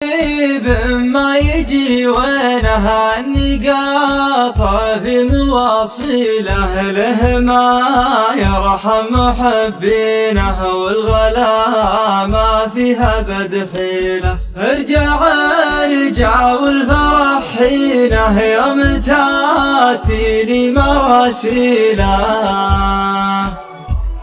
ما يجي وينه النقاط في مواصله، له ما يرحم محبينه والغلا ما فيها بدخيله. ارجع والفرح حينه يوم تاتيني مراسيله،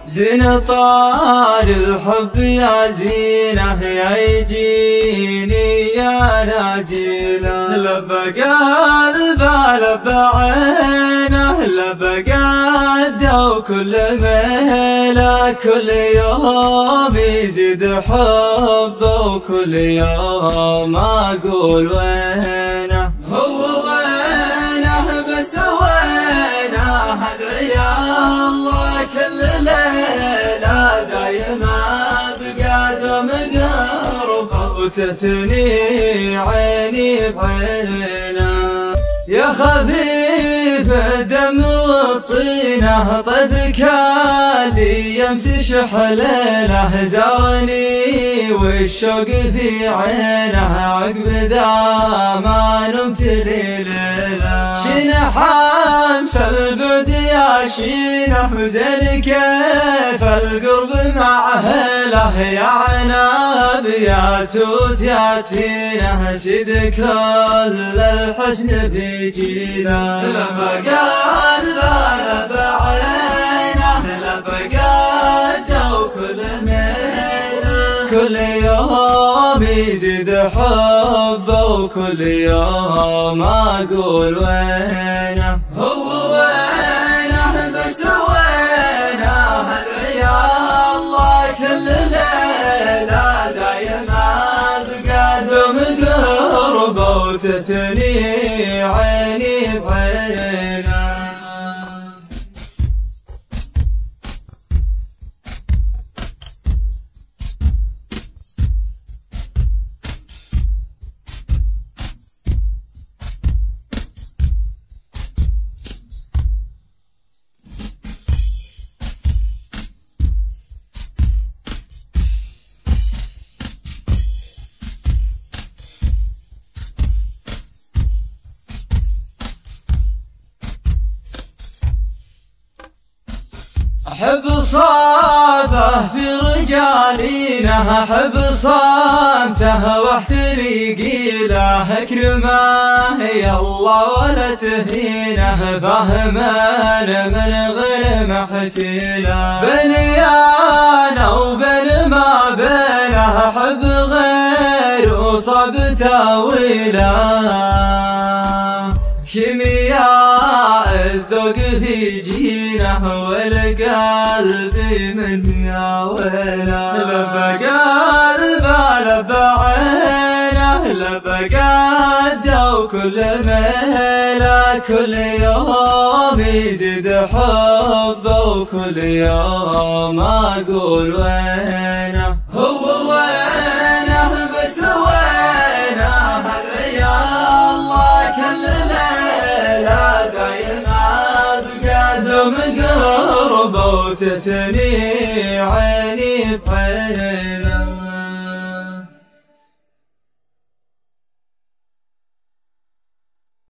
زين طال الحب يا زينه يا يجيني يا ناجيله. لبى قلبه لبى عينه لبى قده وكل ميله، كل يوم يزيد حبه وكل يوم اقول وينه هو وينه بس وينه ادعي يا الله كل ليلة دايما بقدم قربه وتثني عيني بعينه. يا خفيف الدم والطينة طيبك اللي يمسي شحليله، زارني والشوق في عينه عقب ذا ما نمت ليله. شين حمس البعد يا شينه وزين كيف القرب مع اهله، يا عناب يا توت يا تينه سيد كل الحسن بيجينا. لبى قلبه لبى عينه لبى قده وكل ميله، كل يوم يزيد حبه وكل يوم اقول وينه هو وينه بس وينه ادعي يا الله كل ليله دايما بقدم قربه وتثني عيني بعينه. أحب صابه في رجالينه، أحب صامته واحتريقي له، اكرمه يا الله ولا تهينه، فهمان من غير محتيله. بيني انا وبين ما بينه احب غير وصاب تاويله، كيمياء الذوق في جينه والقلب من يا ويله. لبى قلبه لبى عينه لبى قده وكل ميله، كل يوم يزيد حبه وكل يوم اقول وينه هو وينه بس وينه ادعي يا الله كل ليلة دايما بقدم قربه وتثني عيني بعينه.